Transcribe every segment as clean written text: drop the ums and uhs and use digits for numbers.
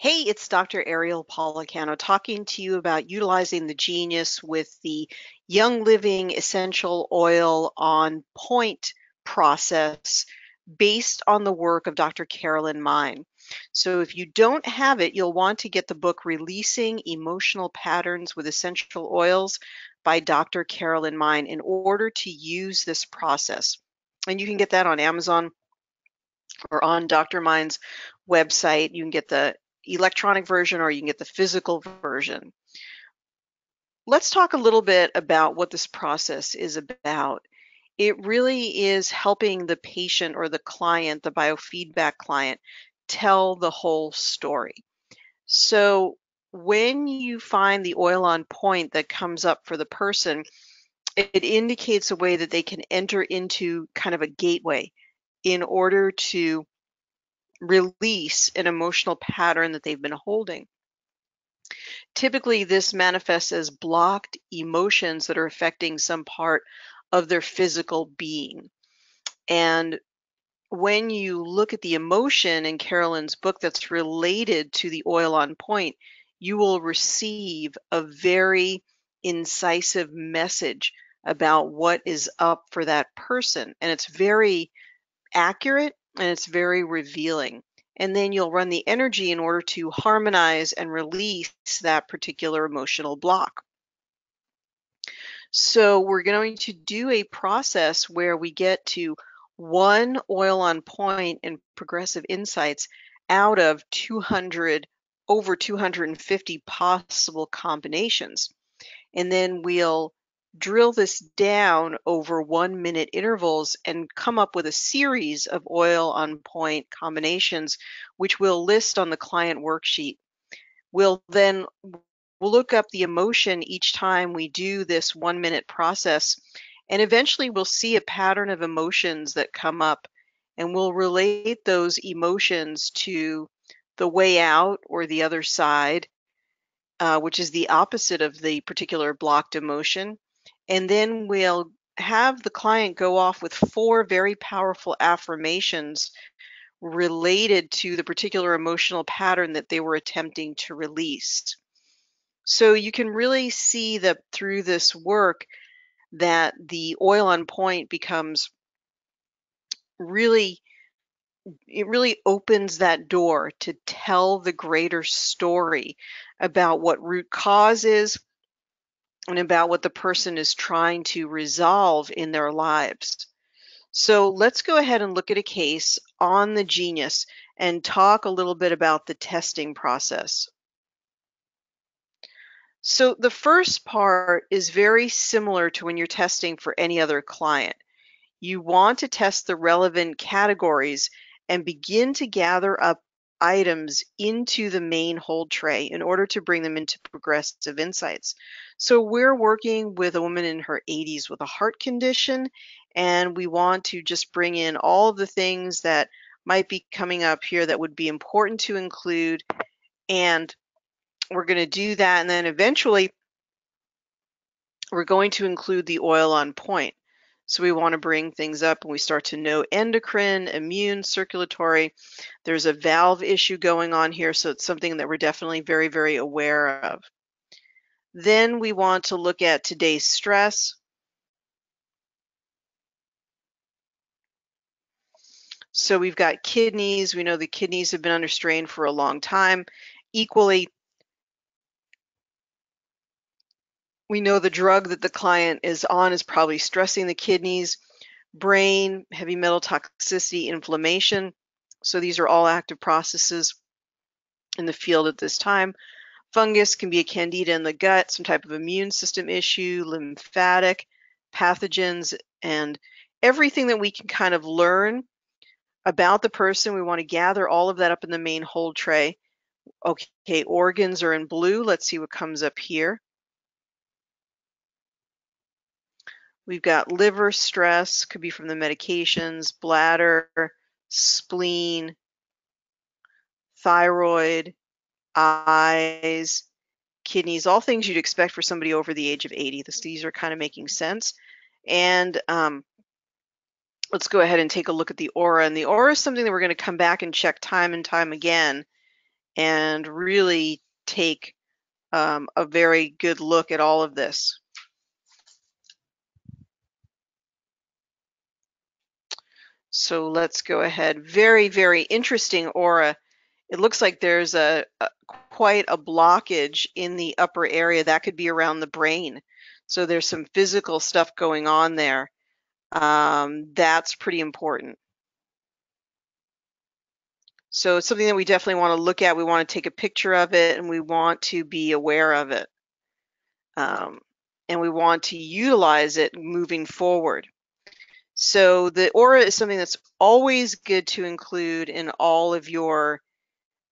Hey, it's Dr. Ariel Policano talking to you about utilizing the genius with the Young Living Essential Oil on Point process based on the work of Dr. Carolyn Mine. So if you don't have it, you'll want to get the book Releasing Emotional Patterns with Essential Oils by Dr. Carolyn Mine in order to use this process. And you can get that on Amazon or on Dr. Mine's website. You can get the electronic version or you can get the physical version. Let's talk a little bit about what this process is about. It really is helping the patient or the client, the biofeedback client, tell the whole story. So when you find the oil on point that comes up for the person, it indicates a way that they can enter into kind of a gateway in order to release an emotional pattern that they've been holding. Typically, this manifests as blocked emotions that are affecting some part of their physical being. And when you look at the emotion in Carolyn's book that's related to the oil on point, you will receive a very incisive message about what is up for that person. And it's very accurate and it's very revealing. And then you'll run the energy in order to harmonize and release that particular emotional block. So we're going to do a process where we get to one oil on point and progressive insights out of over 250 possible combinations. And then we'll drill this down over 1 minute intervals and come up with a series of oil on point combinations, which we'll list on the client worksheet. We'll look up the emotion each time we do this 1 minute process, and eventually we'll see a pattern of emotions that come up, and we'll relate those emotions to the way out or the other side, which is the opposite of the particular blocked emotion. And then we'll have the client go off with 4 very powerful affirmations related to the particular emotional pattern that they were attempting to release. So you can really see that through this work that the oil on point becomes really, it really opens that door to tell the greater story about what root cause is and about what the person is trying to resolve in their lives. So let's go ahead and look at a case on the Genius and talk a little bit about the testing process. So the first part is very similar to when you're testing for any other client. You want to test the relevant categories and begin to gather up items into the main hold tray in order to bring them into progressive insights. So we're working with a woman in her 80s with a heart condition, and we want to just bring in all of the things that might be coming up here that would be important to include, and we're going to do that, and then eventually we're going to include the oil on point. So we want to bring things up and we start to know endocrine, immune, circulatory. There's a valve issue going on here, so it's something that we're definitely very, very aware of. Then we want to look at today's stress. So we've got kidneys. We know the kidneys have been under strain for a long time. Equally, we know the drug that the client is on is probably stressing the kidneys. Brain, heavy metal toxicity, inflammation. So these are all active processes in the field at this time. Fungus can be a candida in the gut, some type of immune system issue, lymphatic, pathogens, and everything that we can kind of learn about the person. We want to gather all of that up in the main hold tray. Okay, organs are in blue. Let's see what comes up here. We've got liver stress, could be from the medications, bladder, spleen, thyroid, eyes, kidneys, all things you'd expect for somebody over the age of 80. These are kind of making sense. And let's go ahead and take a look at the aura. And the aura is something that we're going to come back and check time and time again. and really take a very good look at all of this. So let's go ahead. Very, very interesting aura. It looks like there's quite a blockage in the upper area. That could be around the brain. So there's some physical stuff going on there. That's pretty important. So it's something that we definitely want to look at. We want to take a picture of it, and we want to be aware of it. And we want to utilize it moving forward. So the aura is something that's always good to include in all of your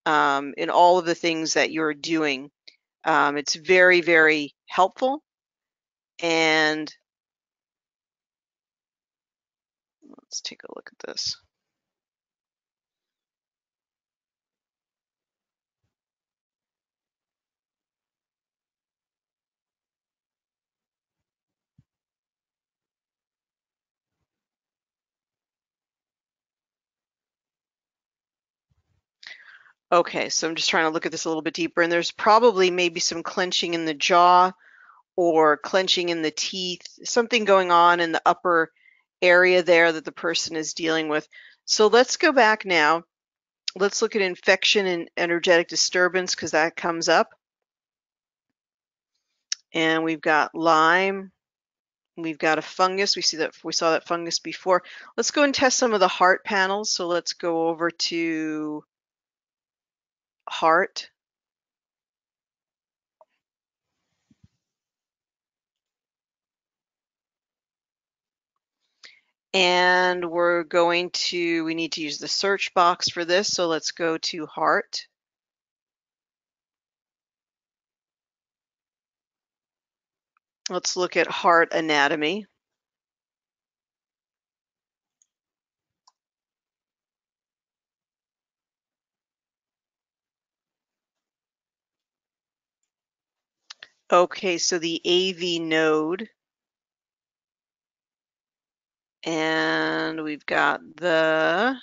in all of the things that you're doing. It's very, very helpful. And let's take a look at this. Okay, so I'm just trying to look at this a little bit deeper, and there's probably maybe some clenching in the jaw or clenching in the teeth, something going on in the upper area there that the person is dealing with. So let's go back now. Let's look at infection and energetic disturbance, because that comes up. And we've got Lyme. We've got a fungus. We saw that fungus before. Let's go and test some of the heart panels. So let's go over to heart. And we need to use the search box for this. So let's go to heart. Let's look at heart anatomy. Okay, so the AV node. And we've got the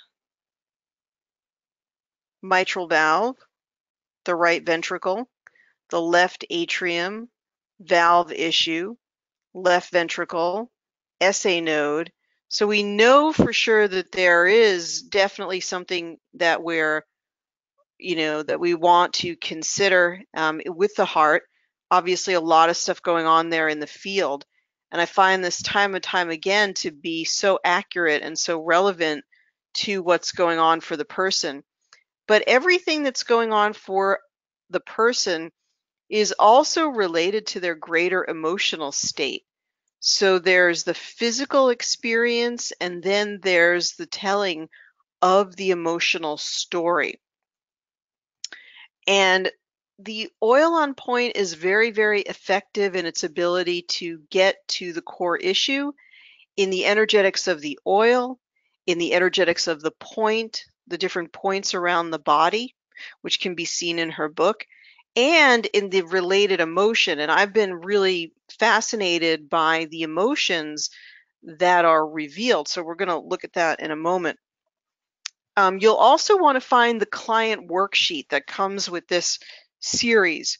mitral valve, the right ventricle, the left atrium, valve issue, left ventricle, SA node. So we know for sure that there is definitely something that that we want to consider with the heart. Obviously, a lot of stuff going on there in the field. And I find this time and time again to be so accurate and so relevant to what's going on for the person. But everything that's going on for the person is also related to their greater emotional state. So there's the physical experience, and then there's the telling of the emotional story. And the oil on point is very, very effective in its ability to get to the core issue in the energetics of the oil, in the energetics of the point, the different points around the body, which can be seen in her book, and in the related emotion. And I've been really fascinated by the emotions that are revealed. So we're going to look at that in a moment. You'll also want to find the client worksheet that comes with this series.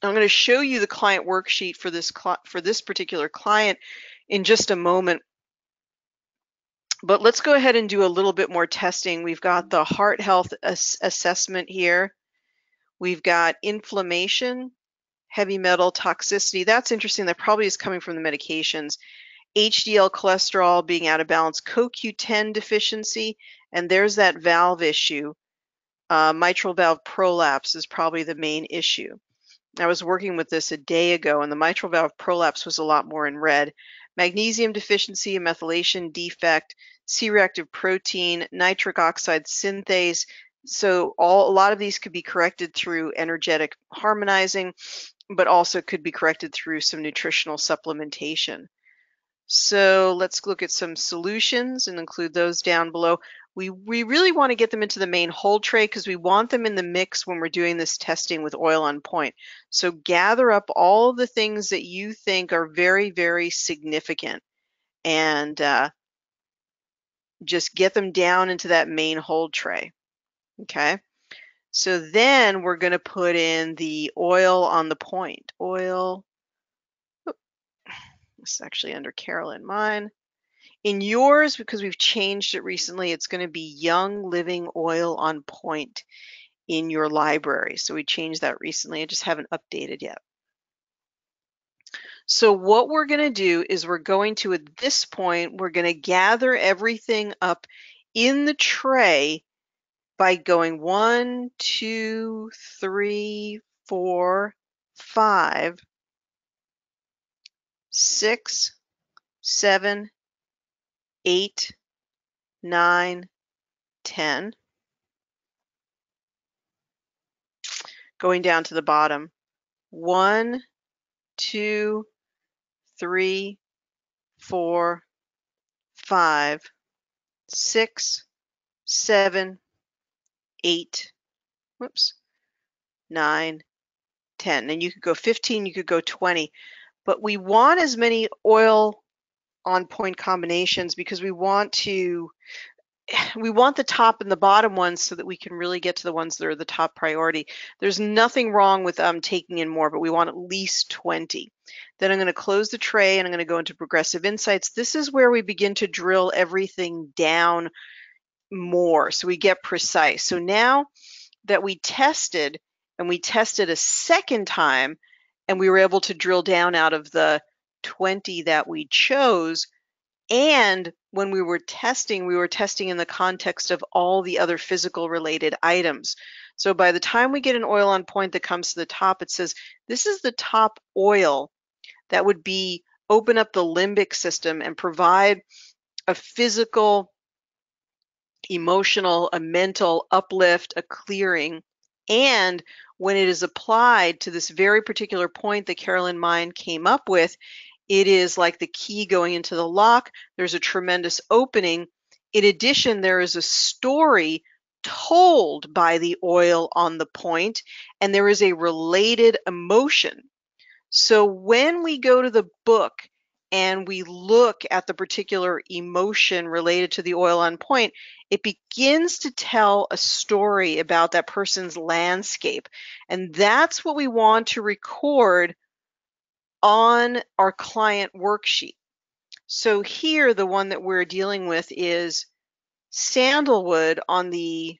I'm going to show you the client worksheet for this particular client in just a moment. But let's go ahead and do a little bit more testing. We've got the heart health assessment here. We've got inflammation, heavy metal toxicity. That's interesting. That probably is coming from the medications. HDL cholesterol being out of balance, CoQ10 deficiency, and there's that valve issue. Mitral valve prolapse is probably the main issue. I was working with this a day ago, and the mitral valve prolapse was a lot more in red. Magnesium deficiency, a methylation defect, C-reactive protein, nitric oxide synthase. So a lot of these could be corrected through energetic harmonizing, but also could be corrected through some nutritional supplementation. So let's look at some solutions and include those down below. We really want to get them into the main hold tray because we want them in the mix when we're doing this testing with oil on point. So gather up all the things that you think are very, very significant and just get them down into that main hold tray. Okay. So then we're going to put in the oil on the point. Oil, this is actually under Carol in mine. In yours, because we've changed it recently, it's going to be Young Living Oil on Point in your library. So we changed that recently. I just haven't updated yet. So what we're going to do is we're going to, at this point, we're going to gather everything up in the tray by going 1, 2, 3, 4, 5, 6, 7, 8, 9, 10. Going down to the bottom. 1, 2, 3, 4, 5, 6, 7, 8, whoops, 9, 10. And you could go 15, you could go 20. But we want as many oil on point combinations because we want the top and the bottom ones so that we can really get to the ones that are the top priority. There's nothing wrong with taking in more, but we want at least 20. Then I'm going to close the tray and I'm going to go into Progressive Insights. This is where we begin to drill everything down more so we get precise. So now that we tested and we tested a second time and we were able to drill down out of the 20 that we chose, and when we were testing in the context of all the other physical related items. So by the time we get an oil on point that comes to the top, it says, this is the top oil that would be open up the limbic system and provide a physical, emotional, a mental uplift, a clearing. And when it is applied to this very particular point that Carolyn Mine came up with, it is like the key going into the lock. There's a tremendous opening. In addition, there is a story told by the oil on the point, and there is a related emotion. So when we go to the book and we look at the particular emotion related to the oil on point, it begins to tell a story about that person's landscape. And that's what we want to record on our client worksheet. So here, the one that we're dealing with is sandalwood on the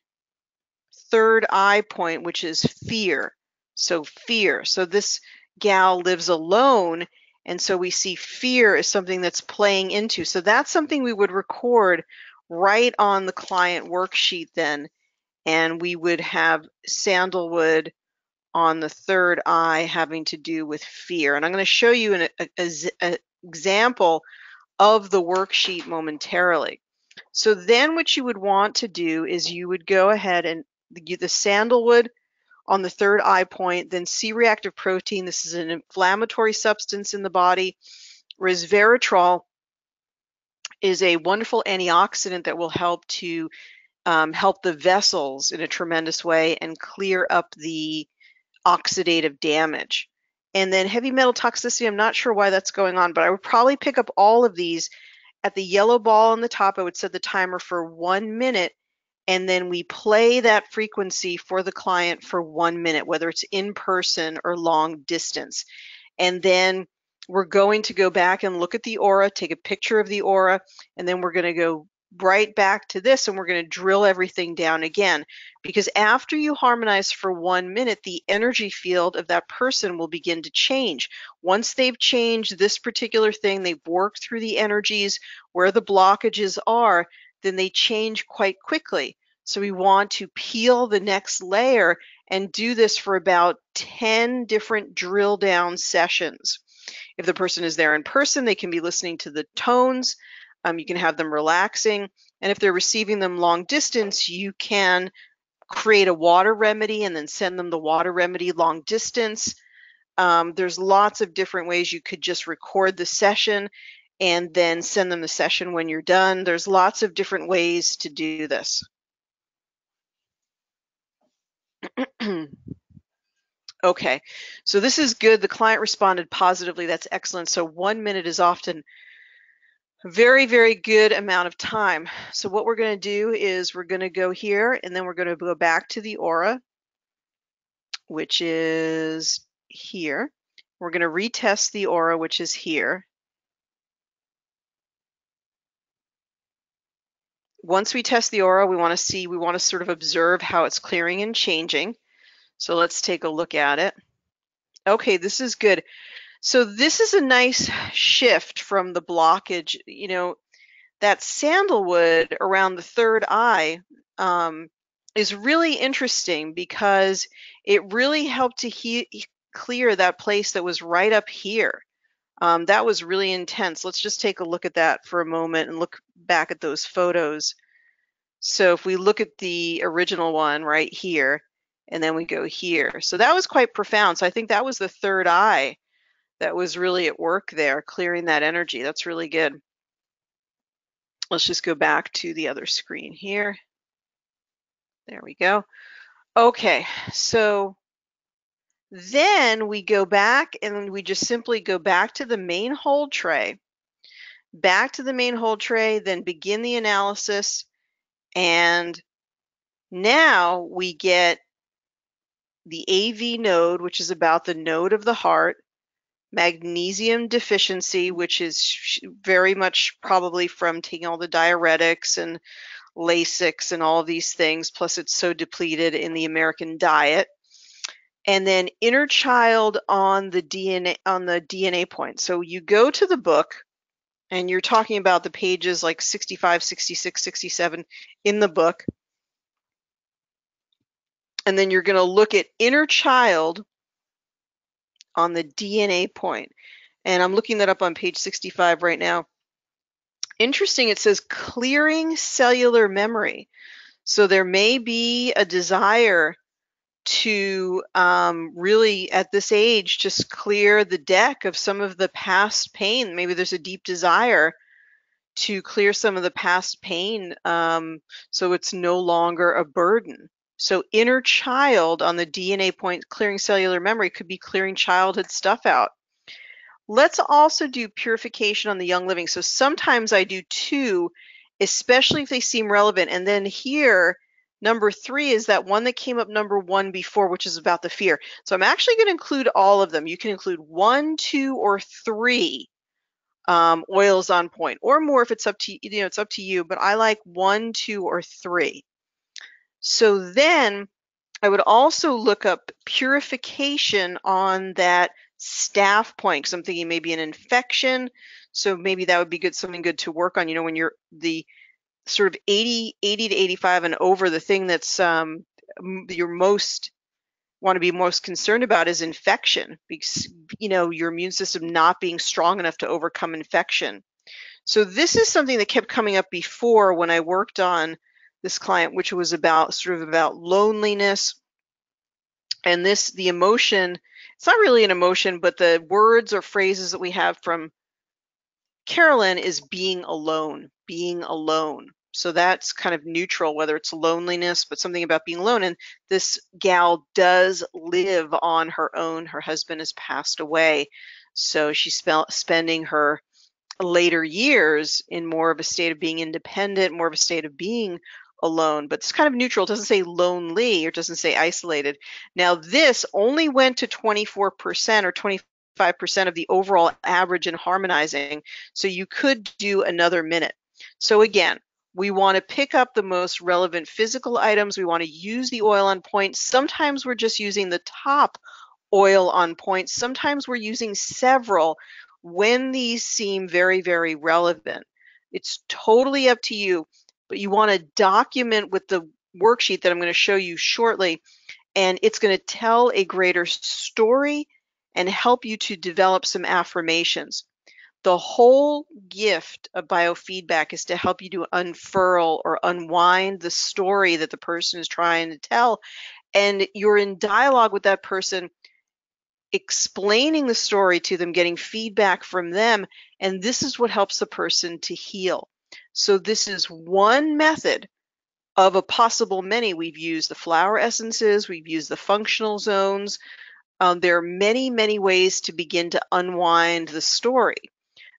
third eye point, which is fear. So fear. So this gal lives alone, and so we see fear as something that's playing into. So that's something we would record right on the client worksheet then, and we would have sandalwood on the third eye having to do with fear. And I'm going to show you an example of the worksheet momentarily. So then what you would want to do is you would go ahead and the sandalwood on the third eye point, then C-reactive protein. This is an inflammatory substance in the body. Resveratrol is a wonderful antioxidant that will help to help the vessels in a tremendous way and clear up the oxidative damage. And then heavy metal toxicity, I'm not sure why that's going on, but I would probably pick up all of these. At the yellow ball on the top, I would set the timer for 1 minute, and then we play that frequency for the client for 1 minute, whether it's in person or long distance. And then we're going to go back and look at the aura, take a picture of the aura, and then we're going to go right back to this and we're going to drill everything down again. Because after you harmonize for 1 minute, the energy field of that person will begin to change. Once they've changed this particular thing, they've worked through the energies where the blockages are, then they change quite quickly. So we want to peel the next layer and do this for about 10 different drill down sessions. If the person is there in person, they can be listening to the tones. You can have them relaxing. And if they're receiving them long distance, you can create a water remedy and then send them the water remedy long distance. There's lots of different ways you could just record the session and then send them the session when you're done. There's lots of different ways to do this. Okay, so this is good. The client responded positively. That's excellent. So 1 minute is often a very, very good amount of time. So what we're going to do is we're going to go here and then we're going to go back to the aura. which is here. We're going to retest the aura, which is here. Once we test the aura, we want to sort of observe how it's clearing and changing. So let's take a look at it. Okay, this is good. So this is a nice shift from the blockage. You know, that sandalwood around the third eye is really interesting because it really helped to clear that place that was right up here. That was really intense. Let's just take a look at that for a moment and look back at those photos. So if we look at the original one right here, and then we go here. So that was quite profound. So I think that was the third eye that was really at work there, clearing that energy. That's really good. Let's just go back to the other screen here. There we go. Okay, so then we go back and we just simply go back to the main hold tray, then begin the analysis. And now we get the AV node, which is about the node of the heart, magnesium deficiency, which is very much probably from taking all the diuretics and Lasix and all of these things, plus it's so depleted in the American diet. And then inner child on the DNA point. So you go to the book and you're talking about the pages like 65, 66, 67 in the book. And then you're going to look at inner child on the DNA point. And I'm looking that up on page 65 right now. Interesting, it says clearing cellular memory. So there may be a desire to really, at this age, just clear the deck of some of the past pain. Maybe there's a deep desire to clear some of the past pain so it's no longer a burden. So inner child on the DNA point, clearing cellular memory, could be clearing childhood stuff out. Let's also do purification on the young living. So sometimes I do two, especially if they seem relevant. And then here, number 3 is that one that came up number 1 before, which is about the fear. So I'm actually going to include all of them. You can include 1, 2, or 3 oils on point, or more if it's up to you know, it's up to you. But I like 1, 2, or 3. So then I would also look up purification on that staph point, because I'm thinking maybe an infection. So maybe that would be good, something good to work on. You know, when you're the sort of 80 to 85 and over, the thing that's you're most want to be most concerned about is infection, because you know, your immune system not being strong enough to overcome infection. So this is something that kept coming up before when I worked on this client, which was about sort of about loneliness. And this, the emotion, it's not really an emotion, but the words or phrases that we have from Carolyn is being alone, being alone. So that's kind of neutral, whether it's loneliness, but something about being alone. And this gal does live on her own. Her husband has passed away. So she's spending her later years in more of a state of being independent, more of a state of being alone, but it's kind of neutral. It doesn't say lonely or it doesn't say isolated. Now this only went to 24% or 25% of the overall average in harmonizing. So you could do another minute. So again, we want to pick up the most relevant physical items. We want to use the oil on point. Sometimes we're just using the top oil on point. Sometimes we're using several when these seem very, very relevant. It's totally up to you, but you want to document with the worksheet that I'm going to show you shortly, and it's going to tell a greater story and help you to develop some affirmations. The whole gift of biofeedback is to help you to unfurl or unwind the story that the person is trying to tell, and you're in dialogue with that person, explaining the story to them, getting feedback from them, and this is what helps the person to heal. So this is one method of a possible many. We've used the flower essences, we've used the functional zones. There are many, many ways to begin to unwind the story.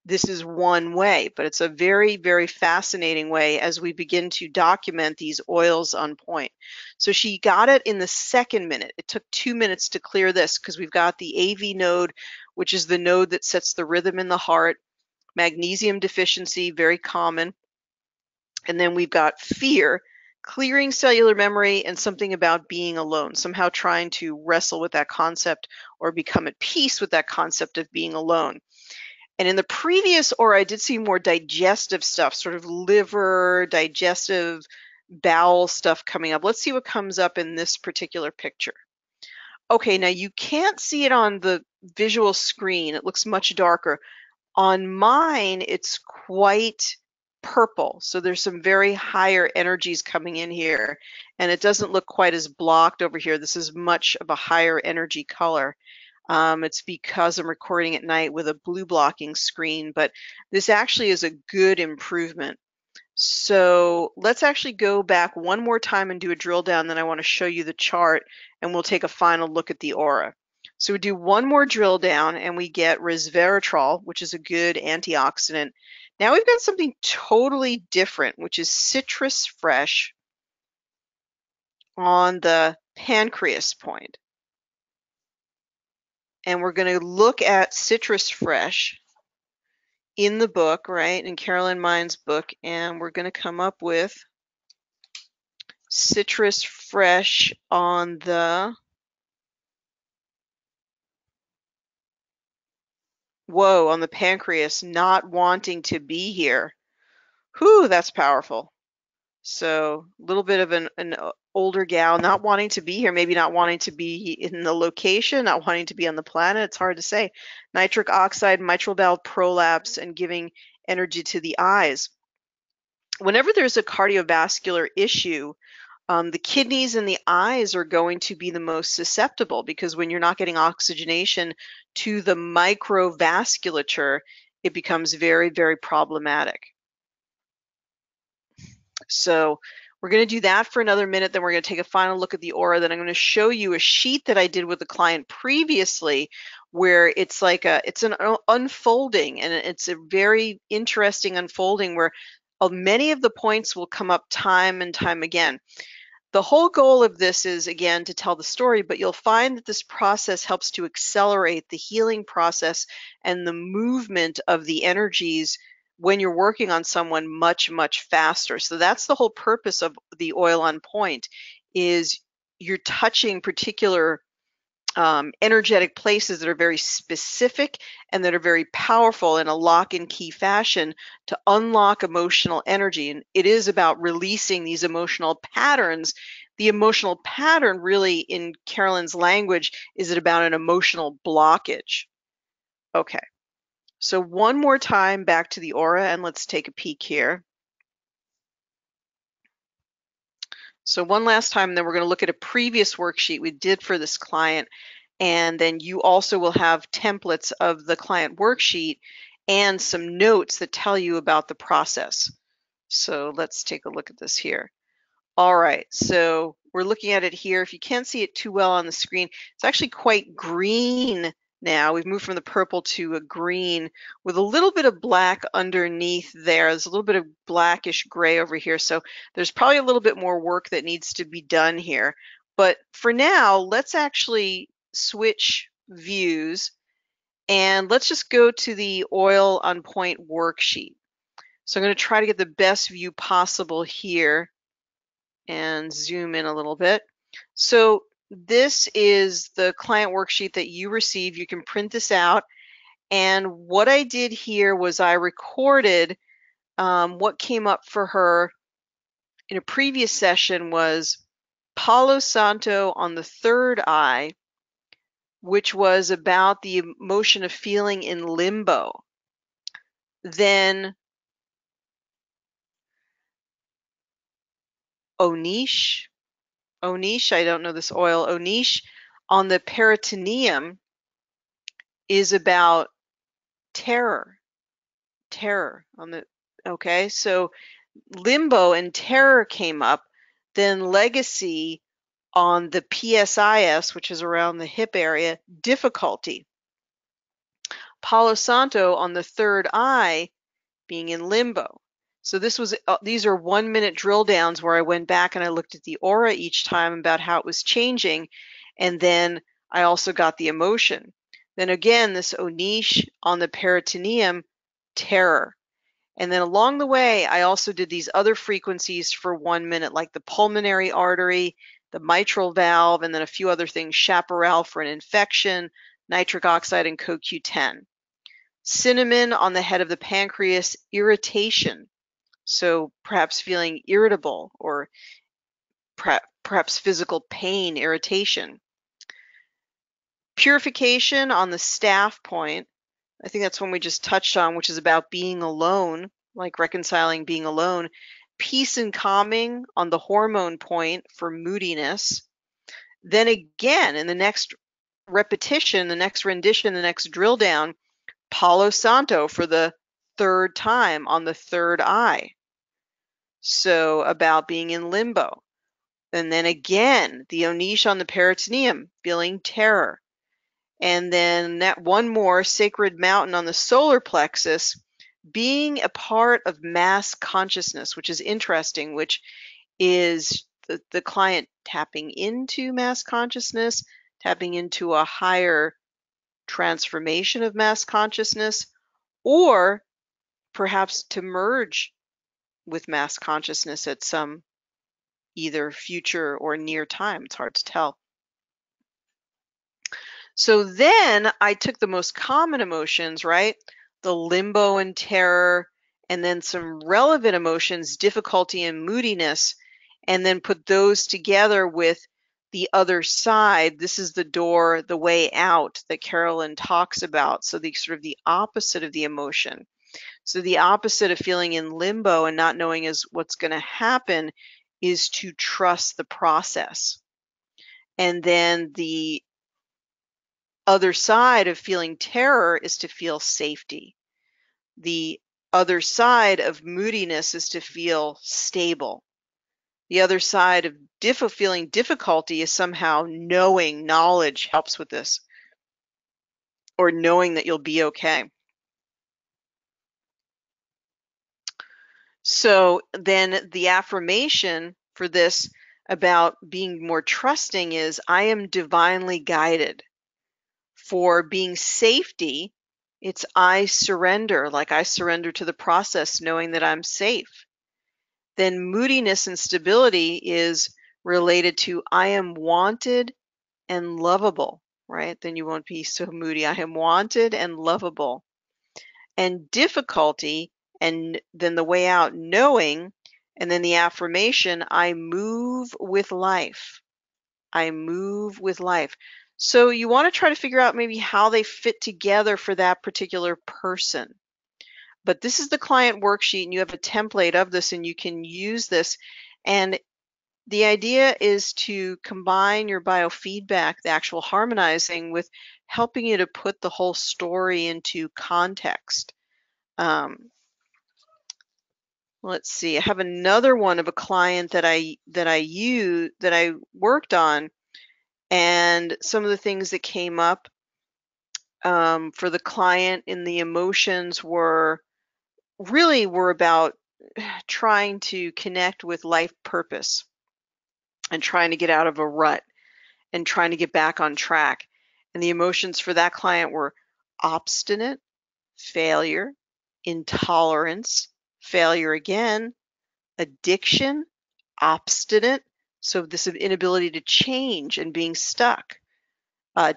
this is one way, but it's a very, very fascinating way as we begin to document these oils on point. So she got it in the second minute. It took 2 minutes to clear this because we've got the AV node, which is the node that sets the rhythm in the heart, magnesium deficiency, very common. And then we've got fear, clearing cellular memory, and something about being alone, somehow trying to wrestle with that concept or become at peace with that concept of being alone. And in the previous aura, I did see more digestive stuff, sort of liver, digestive, bowel stuff coming up. Let's see what comes up in this particular picture. Okay, now you can't see it on the visual screen. It looks much darker. On mine, it's quite purple. So there's some very higher energies coming in here. And it doesn't look quite as blocked over here. This is much of a higher energy color. It's because I'm recording at night with a blue blocking screen, but this actually is a good improvement. So let's actually go back one more time and do a drill down. Then I want to show you the chart and we'll take a final look at the aura. So we do one more drill down and we get resveratrol, which is a good antioxidant. Now we've got something totally different, which is citrus fresh on the pancreas point. And we're going to look at citrus fresh in the book, right, in Carolyn Mine's book, and we're going to come up with citrus fresh on the, whoa, on the pancreas, not wanting to be here. Whew, that's powerful. So a little bit of an older gal, not wanting to be here, maybe not wanting to be in the location, not wanting to be on the planet. It's hard to say. Nitric oxide, mitral valve prolapse, and giving energy to the eyes. Whenever there's a cardiovascular issue, the kidneys and the eyes are going to be the most susceptible because when you're not getting oxygenation to the microvasculature, it becomes very, very problematic. So we're going to do that for another minute. Then we're going to take a final look at the aura. Then I'm going to show you a sheet that I did with the client previously where it's like it's an unfolding, and it's a very interesting unfolding where many of the points will come up time and time again. The whole goal of this is, again, to tell the story, but you'll find that this process helps to accelerate the healing process and the movement of the energies when you're working on someone much, much faster. So that's the whole purpose of the oil on point, is you're touching particular energetic places that are very specific and that are very powerful in a lock and key fashion to unlock emotional energy. And it is about releasing these emotional patterns. The emotional pattern, really, in Carolyn's language, is it about an emotional blockage. Okay, so one more time back to the aura, and let's take a peek here. So one last time, then we're going to look at a previous worksheet we did for this client. And then you also will have templates of the client worksheet and some notes that tell you about the process. So let's take a look at this here. All right, so we're looking at it here. If you can't see it too well on the screen, it's actually quite green now. We've moved from the purple to a green with a little bit of black underneath there. There's a little bit of blackish gray over here. So there's probably a little bit more work that needs to be done here. But for now, let's actually switch views and let's just go to the oil on point worksheet. So I'm going to try to get the best view possible here and zoom in a little bit. So this is the client worksheet that you receive. You can print this out. And what I did here was I recorded what came up for her in a previous session was Palo Santo on the third eye, which was about the emotion of feeling in limbo. Then Onish, I don't know this oil, Onish on the peritoneum is about terror on the, okay, so limbo and terror came up. Then legacy on the PSIS, which is around the hip area, difficulty. Palo Santo on the third eye, being in limbo. So these are 1 minute drill downs where I went back and I looked at the aura each time about how it was changing, and then I also got the emotion. Then again, this Onish on the peritoneum, terror. And then along the way, I also did these other frequencies for 1 minute, like the pulmonary artery, the mitral valve, and then a few other things, chaparral for an infection, nitric oxide, and CoQ10. Cinnamon on the head of the pancreas, irritation. So perhaps feeling irritable or perhaps physical pain, irritation. Purification on the staff point. I think that's one we just touched on, which is about being alone, like reconciling being alone. Peace and calming on the hormone point for moodiness. Then again, in the next repetition, the next rendition, the next drill down, Palo Santo for the third time on the third eye. So about being in limbo. And then again, the Onish on the peritoneum, feeling terror. And then that one more, sacred mountain on the solar plexus, being a part of mass consciousness, which is interesting, which is the client tapping into mass consciousness, tapping into a higher transformation of mass consciousness, or perhaps to merge with mass consciousness at some either future or near time. It's hard to tell. So then I took the most common emotions, right? The limbo and terror, and then some relevant emotions, difficulty and moodiness, and then put those together with the other side. This is the door, the way out that Carolyn talks about. So the sort of the opposite of the emotion. So the opposite of feeling in limbo and not knowing is what's going to happen is to trust the process. And then the other side of feeling terror is to feel safety. The other side of moodiness is to feel stable. The other side of feeling difficulty is somehow knowing, knowledge helps with this, or knowing that you'll be okay. So then the affirmation for this about being more trusting is, I am divinely guided. For being safety, it's I surrender, like I surrender to the process knowing that I'm safe. Then moodiness and stability is related to I am wanted and lovable, right? Then you won't be so moody. I am wanted and lovable. And difficulty, and then the way out, knowing, and then the affirmation, I move with life. I move with life. So you want to try to figure out maybe how they fit together for that particular person. But this is the client worksheet, and you have a template of this, and you can use this. And the idea is to combine your biofeedback, the actual harmonizing, with helping you to put the whole story into context. Let's see. I have another one of a client that I worked on, and some of the things that came up for the client in the emotions were about trying to connect with life purpose and trying to get out of a rut and trying to get back on track. And the emotions for that client were obstinate, failure, intolerance, failure again, addiction, obstinate, so this inability to change and being stuck.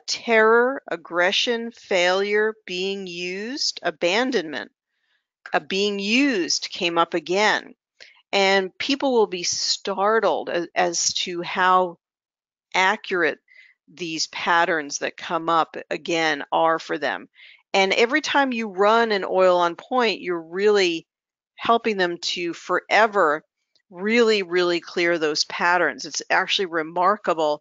Terror, aggression, failure, being used, abandonment. Being used came up again. And people will be startled as to how accurate these patterns that come up again are for them. And every time you run an oil on point, you're really helping them to forever really, really clear those patterns. It's actually remarkable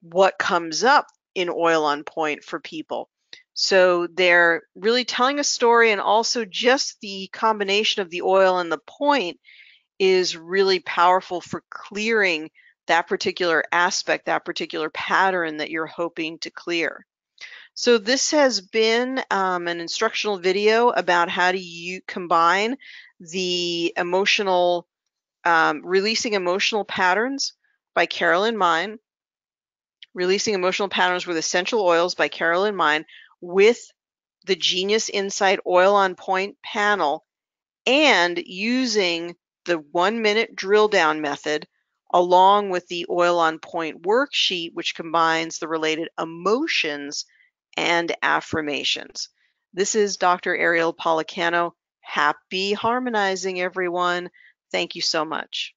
what comes up in oil on point for people. So they're really telling a story, and also just the combination of the oil and the point is really powerful for clearing that particular aspect, that particular pattern that you're hoping to clear. So this has been an instructional video about how do you combine the Releasing Emotional Patterns by Carolyn Mine, Releasing Emotional Patterns with Essential Oils by Carolyn Mine, with the Genius Insight Oil on Point panel, and using the 1-minute drill down method along with the Oil on Point worksheet, which combines the related emotions and affirmations. This is Dr. Ariel Policano. Happy harmonizing, everyone. Thank you so much.